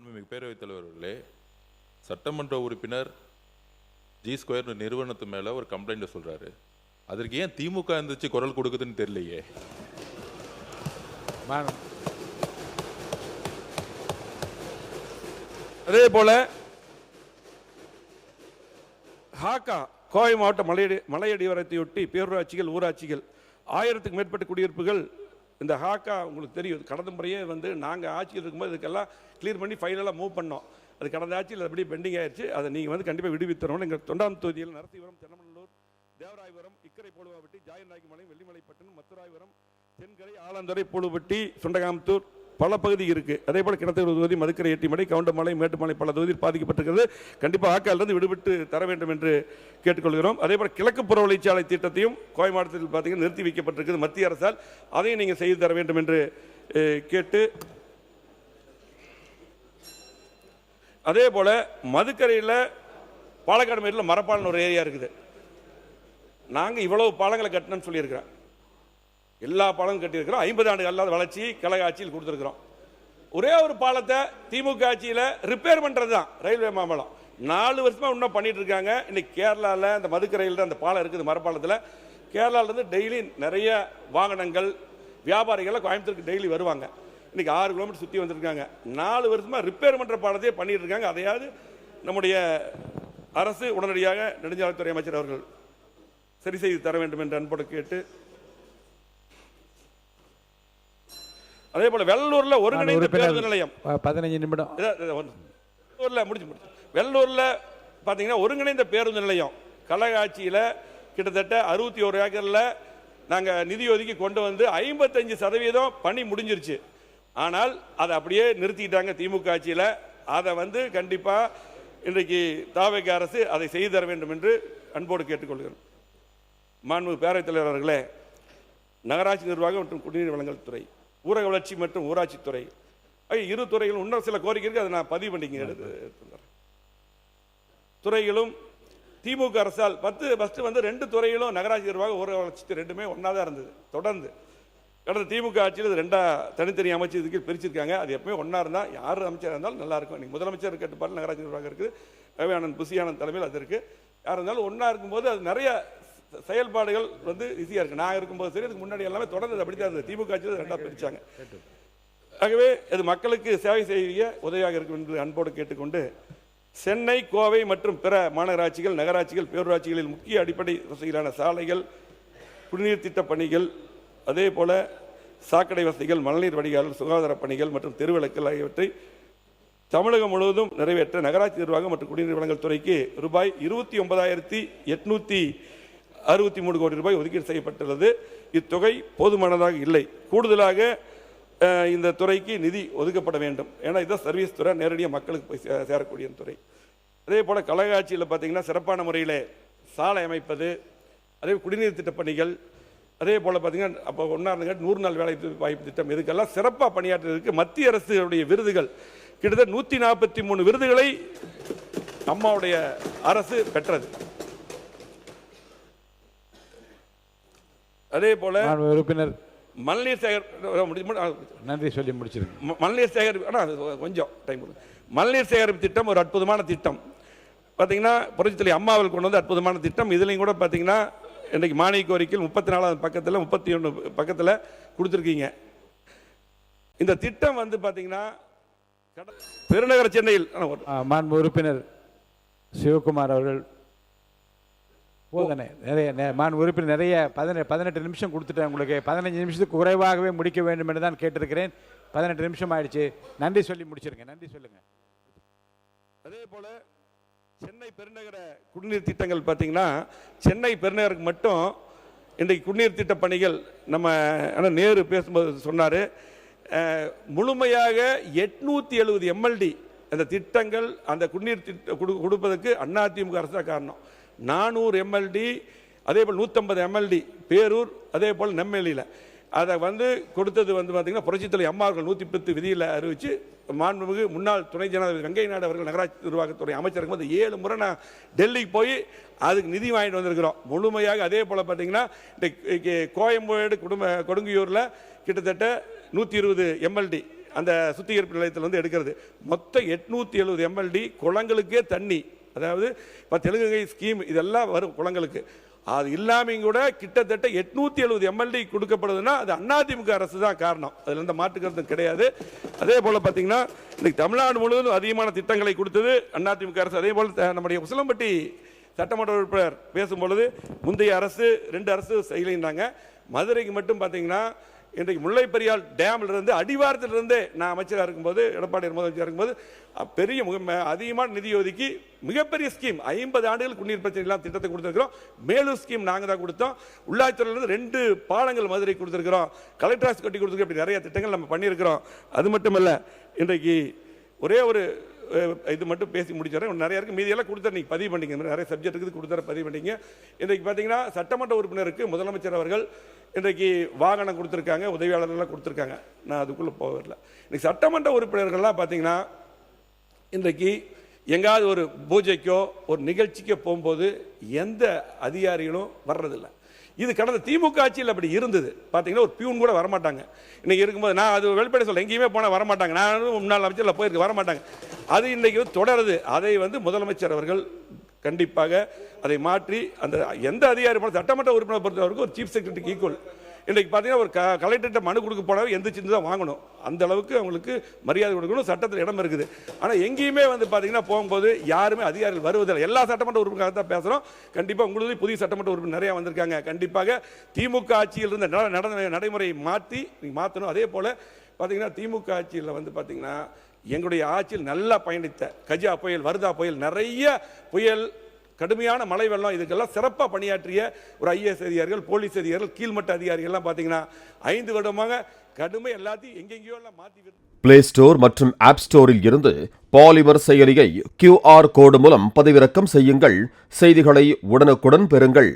மாண்புமிகு பேரவைத் தலைவர் அவர்களே, சட்டமன்ற உறுப்பினர் G2 நிறுவனத்து மேல ஒரு கம்ப்ளைண்ட் சொல்றாரு. அதற்கு ஏன் திமுக இருந்துச்சு குரல் கொடுக்குதுன்னு தெரியலையே. அதே போல ஹாக்கா கோவை மாவட்ட மலையடிவாரத்தையொட்டி பேரூராட்சிகள் ஊராட்சிகள் 1000க்கும் மேற்பட்ட குடியிருப்புகள் இந்த ஹாக்கா உங்களுக்கு தெரியும். கடந்த முறையே நாங்கள் ஆட்சியில் இருக்கும்போது இதுக்கெல்லாம் கிளியர் பண்ணி ஃபைனலாக மூவ் பண்ணோம். அது கடந்த ஆட்சியில் அப்படியே பெண்டிங் ஆயிடுச்சு. அதை நீங்கள் கண்டிப்பாக விடுவித்தரணும். எங்கள் தொண்டாம் தொகுதியில் நரசிவரம், தென்னமல்லூர், தேவராயபுரம், இக்கரை போலுவாப்பட்டி, ஜாயநாயக்கமலை, வெள்ளிமலைப்பட்டினம், மத்துராயபுரம், தென்கரை, ஆலந்துறை, பூலுப்பட்டி, சுண்டகாமத்தூர் பல பகுதி இருக்குது. அதே போல் கிணத்தூர் தொகுதி, மதுக்கரை, எட்டிமலை, கவுண்டமலை, மேட்டுமலை பல தொகுதியில் பாதிக்கப்பட்டிருக்கிறது. கண்டிப்பாக ஆக்காலிருந்து விடுவிட்டு தர வேண்டும் என்று கேட்டுக்கொள்கிறோம். அதே போல் கிழக்கு புறவழிச்சாலை திட்டத்தையும் கோவை மாவட்டத்தில் பார்த்தீங்கன்னா நிறுத்தி வைக்கப்பட்டிருக்கிறது மத்திய அரசால். அதையும் நீங்கள் செய்து தர வேண்டும் என்று கேட்டு, அதே போல் மதுக்கரையில் பாலக்காடு மேட்டில் மரப்பாலன் ஒரு ஏரியா இருக்குது. நாங்கள் இவ்வளவு பாலங்களை கட்டணும்னு சொல்லியிருக்கிறோம். எல்லா பாலங்களும் கட்டியிருக்கிறோம். 50 ஆண்டு அல்லாத வளர்ச்சி கழக ஆட்சியில் கொடுத்துருக்கிறோம். ஒரே ஒரு பாலத்தை திமுக ஆட்சியில் ரிப்பேர் பண்ணுறது தான் ரயில்வே மாமலம். 4 வருஷமாக இன்னும் பண்ணிட்டு இருக்காங்க. இன்னைக்கு கேரளாவில் அந்த மதுக்கரையில் அந்த பாலம் இருக்குது. மரப்பாலத்தில் கேரளாவிலேருந்து டெய்லி நிறைய வாகனங்கள் வியாபாரிகள் கோயம்புத்தூருக்கு டெய்லி வருவாங்க. இன்னைக்கு 6 கிலோமீட்டர் சுற்றி வந்திருக்காங்க. 4 வருஷமாக ரிப்பேர் பண்ணுற பாலத்தையே பண்ணிட்டு இருக்காங்க. அதையாவது நம்முடைய அரசு உடனடியாக நெடுஞ்சாலைத்துறை அமைச்சர் அவர்கள் சரி செய்து தர வேண்டும் என்று அன்போடு கேட்டு, அதே போல வெள்ளூர்ல ஒருங்கிணைந்த பேருந்து நிலையம் 15 நிமிடம் முடிச்சு வெள்ளூர்ல பாத்தீங்கன்னா ஒருங்கிணைந்த பேருந்து நிலையம் கழக ஆட்சியில கிட்டத்தட்ட 61 ஏக்கர்ல நாங்க நிதி ஒதுக்கி கொண்டு வந்து 55% பணி முடிஞ்சிருச்சு. ஆனால் அதை அப்படியே நிறுத்திட்டாங்க திமுக ஆட்சியில. அதை கண்டிப்பா இன்றைக்கு தாவேக அரசு அதை செய்து தர வேண்டும் என்று அன்போடு கேட்டுக்கொள்கிறோம். மாண்புமிகு பேரவைத் தலைவர் அவர்களே, நகராட்சி நிர்வாகம் மற்றும் குடிநீர் வழங்கல் துறை, ஊரக வளர்ச்சி மற்றும் ஊராட்சித்துறை, இரு துறைகளும் இன்னும் சில கோரிக்கை இருக்கு. அதை நான் பதிவு பண்ணிக்க எடுத்து துறைகளும் திமுக அரசால் ஃபர்ஸ்ட் 2 துறைகளும் நகராட்சி நிர்வாகம் ஊரக வளர்ச்சி ரெண்டுமே ஒன்றா தான் இருந்தது. தொடர்ந்து கடந்த திமுக ஆட்சியில் 2 தனித்தனி அமைச்சருக்கு பிரிச்சிருக்காங்க. அது எப்பவுமே ஒன்றா இருந்தால் யார் அமைச்சராக இருந்தாலும் நல்லா இருக்கும். இன்னைக்கு முதலமைச்சர் கேட்டுப்பாரு நகராட்சி நிர்வாகம் இருக்குது, ரவியானந்த் புசியானந்த் தலைமையில் அது இருக்குது. யார் இருந்தாலும் ஒன்றா இருக்கும்போது அது நிறைய செயல்பாடுகள் ஈஸியாக இருக்குது. நான் இருக்கும்போது சரி, அதுக்கு முன்னாடி எல்லாமே தொடர்ந்து அப்படித்தான் இருந்தது. திமுக ஆட்சியில் 2ஆக பிரித்தாங்க. ஆகவே அது மக்களுக்கு சேவை செய்ய உதவியாக இருக்கும் என்று அன்போடு கேட்டுக்கொண்டு, சென்னை, கோவை மற்றும் பிற மாநகராட்சிகள், நகராட்சிகள், பேரூராட்சிகளில் முக்கிய அடிப்படை வசதிகளான சாலைகள், குடிநீர் திட்ட பணிகள், அதே போல சாக்கடை வசதிகள், மழைநீர் வடிகால், சுகாதார பணிகள் மற்றும் தெருவிளக்கல் ஆகியவற்றை தமிழகம் முழுவதும் நிறைவேற்ற நகராட்சி நிர்வாகம் மற்றும் குடிநீர் வழங்கல் துறைக்கு ரூபாய் 29,863 கோடி ரூபாய் ஒதுக்கீடு செய்யப்பட்டுள்ளது. இத்தொகை போதுமானதாக இல்லை. கூடுதலாக இந்த துறைக்கு நிதி ஒதுக்கப்பட வேண்டும். ஏன்னா இதுதான் சர்வீஸ் துறை, நேரடியாக மக்களுக்கு போய் சேரக்கூடிய துறை. அதே போல் கழக ஆட்சியில் பார்த்தீங்கன்னா சிறப்பான முறையில் சாலை அமைப்பது, அதே குடிநீர் திட்ட பணிகள், அதே போல் பார்த்தீங்கன்னா அப்போ 100 நாள் வேலை வாய்ப்பு திட்டம், இதுக்கெல்லாம் சிறப்பாக பணியாற்றுவதற்கு மத்திய அரசுடைய விருதுகள் கிட்டத்தட்ட 143 விருதுகளை அம்மாவுடைய அரசு பெற்றது. அதே போல உறுப்பினர் மழைநீர் நன்றி சொல்லி முடிச்சிருங்க. மழைநீர் சேகரிப்பு கொஞ்சம் டைம். மழைநீர் சேகரிப்பு திட்டம் ஒரு அற்புதமான திட்டம். பார்த்தீங்கன்னா புரட்சித்தலைவி அம்மாவில் கொண்டு வந்து அற்புதமான திட்டம். இதுலையும் கூட பார்த்தீங்கன்னா இன்றைக்கு மானிய கோரிக்கையில் 34வது பக்கத்தில் 31 பக்கத்தில் கொடுத்துருக்கீங்க. இந்த திட்டம் பார்த்தீங்கன்னா பெருநகர சென்னையில் மாண்பு உறுப்பினர் சிவகுமார் அவர்கள் போதனை மாண்பு உறுப்பினர் நிறைய 18 நிமிஷம் கொடுத்துட்டேன். உங்களுக்கு 15 நிமிஷத்துக்கு குறைவாகவே முடிக்க வேண்டும் என்று தான் கேட்டிருக்கிறேன். 18 நிமிஷம் ஆயிடுச்சு. நன்றி சொல்லி முடிச்சிருங்க. நன்றி சொல்லுங்க. அதே போல சென்னை பெருநகர குடிநீர் திட்டங்கள் பார்த்தீங்கன்னா சென்னை பெருநகருக்கு மட்டும் இன்றைக்கு குடிநீர் திட்ட பணிகள் நம்ம நேரு பேசும்போது சொன்னார், முழுமையாக 870 MLD அந்த திட்டங்கள் அந்த குடிநீர் கொடுப்பதற்கு அதிமுக அரசு தான் காரணம். 400 MLD, அதே போல் 150 MLD பேரூர், அதே போல் நெம்மேலியில் அதை கொடுத்தது பார்த்தீங்கன்னா புரட்சித்தலைவி அம்மா அவர்கள் 110 விதியில் அறிவித்து மாண்புமிகு முன்னாள் துணை ஜனாதிபதி வெங்கை நாயுடு அவர்கள் நகராட்சி நிர்வாகத்துறை அமைச்சருக்கு 7 முறை நான் டெல்லிக்கு போய் அதுக்கு நிதி வாங்கிட்டு வந்திருக்கிறோம் முழுமையாக. அதே போல் பார்த்தீங்கன்னா இந்த கோயம்பேடு கொடுங்கையூரில் கிட்டத்தட்ட 120 MLD அந்த சுத்திகரிப்பு நிலையத்தில் வந்து எடுக்கிறது. மொத்தம் 870 MLD குளங்களுக்கே தண்ணி. அதாவது இப்போ தெலுங்கை ஸ்கீம் இதெல்லாம் வரும் குளங்களுக்கு. அது இல்லாமல் கூட கிட்டத்தட்ட 870 MLD கொடுக்கப்படுதுன்னா அது அதிமுக அரசு தான் காரணம். அதில் எந்த மாற்று கருத்தும் கிடையாது. அதே போல் பார்த்தீங்கன்னா இன்னைக்கு தமிழ்நாடு முழுவதும் அதிகமான திட்டங்களை கொடுத்தது அதிமுக அரசு. அதே போல் நம்முடைய உசிலம்பட்டி சட்டமன்ற உறுப்பினர் பேசும்பொழுது முந்தைய அரசு 2 அரசு செய்யலைன்னாங்க. மதுரைக்கு மட்டும் பார்த்தீங்கன்னா இன்றைக்கு முல்லைப்பெரியால் டேமிலிருந்து அடிவாரத்திலிருந்தே நான் அமைச்சராக இருக்கும்போது, எடப்பாடி முதலமைச்சராக இருக்கும்போது பெரிய அதிகமான நிதி ஒதுக்கி மிகப்பெரிய ஸ்கீம் 50 ஆண்டுகளுக்கு குடிநீர் பிரச்சனை இல்லாத திட்டத்தை கொடுத்துருக்கிறோம். மேலும் ஸ்கீம் நாங்கள் தான் கொடுத்தோம். உள்ளாட்சித்துறையிலிருந்து 2 பாலங்கள் மதுரை கொடுத்துருக்கிறோம். கலெக்டர் ஆஃபீஸ் கட்டி கொடுத்துருக்கோம். இப்படி நிறைய திட்டங்கள் நம்ம பண்ணியிருக்கிறோம். அது மட்டுமல்ல, இன்றைக்கு ஒரே ஒரு இது மட்டும் பேசி முடிச்சிடறேன். நிறைய இருக்குது, மீதியெல்லாம் கொடுத்தா நீங்கள் பதிவு பண்ணிங்க. நிறைய சப்ஜெக்ட் இருக்குது, கொடுத்தா பதிவு பண்ணிங்க. இன்றைக்கு பார்த்தீங்கன்னா சட்டமன்ற உறுப்பினருக்கு முதலமைச்சர் அவர்கள் இன்றைக்கு வாகனம் கொடுத்துருக்காங்க, உதவியாளர்கள்லாம் கொடுத்துருக்காங்க. நான் அதுக்குள்ளே போகல. இன்றைக்கி சட்டமன்ற உறுப்பினர்கள்லாம் பார்த்தீங்கன்னா இன்றைக்கு எங்காவது ஒரு பூஜைக்கோ ஒரு நிகழ்ச்சிக்கோ போகும்போது எந்த அதிகாரிகளும் வர்றதில்லை. இது கடந்த திமுக ஆட்சியில் அப்படி இருந்தது. பார்த்தீங்கன்னா ஒரு பியூன் கூட வரமாட்டாங்க. இன்றைக்கி இருக்கும்போது நான் அது வெளிப்படை சொல்ல, எங்கேயுமே போனால் வரமாட்டாங்க. நானும் முன்னாள் அமைச்சரில் போயிருக்கு, வரமாட்டாங்க. அது இன்றைக்கி தொடருது. அதை வந்து முதலமைச்சர் அவர்கள் கண்டிப்பாக அதை மாற்றி அந்த எந்த அதிகாரி போல சட்டமன்ற உறுப்பினர் பொறுத்தவரைக்கும் ஒரு சீஃப் செக்ரட்டரிக்கு ஈக்குவல். இன்றைக்கு பார்த்தீங்கன்னா ஒரு கலெக்டர்கிட்ட மனு கொடுக்க போனாவே எந்த சின்ன தான் வாங்கணும். அந்த அளவுக்கு அவங்களுக்கு மரியாதை கொடுக்கணும். சட்டத்தில் இடம் இருக்குது. ஆனால் எங்கேயுமே வந்து பார்த்தீங்கன்னா போகும்போது யாருமே அதிகாரிகள் வருவதில்லை. எல்லா சட்டமன்ற உறுப்பினராக தான் பேசுகிறோம். கண்டிப்பாக உங்களுக்கு புதிய சட்டமன்ற உறுப்பினர் நிறையா வந்திருக்காங்க. கண்டிப்பாக திமுக ஆட்சியில் இருந்த நடைமுறையை மாற்றணும். அதே போல் பார்த்தீங்கன்னா திமுக ஆட்சியில் வந்து பார்த்தீங்கன்னா எங்களுடைய ஆட்சியில் நல்லா பயணித்த கஜா புயல், வர்தா புயல், நிறைய புயல், கடுமையான மழை வெள்ளம், இதுக்கெல்லாம் சிறப்பாக பணியாற்றிய ஒரு IAS அதிகாரிகள், போலீஸ் அதிகாரிகள், கீழ்மட்ட அதிகாரிகள்லாம் பார்த்தீங்கன்னா 5 வருடமாக கடுமை எல்லாத்தையும் எங்கெங்கேயோ எல்லாம் மாற்றி. பிளே ஸ்டோர் மற்றும் ஆப் ஸ்டோரில் இருந்து பாலிமர் செயலியை QR கோடு மூலம் பதிவிறக்கம் செய்யுங்கள். செய்திகளை உடனுக்குடன் பெறுங்கள்.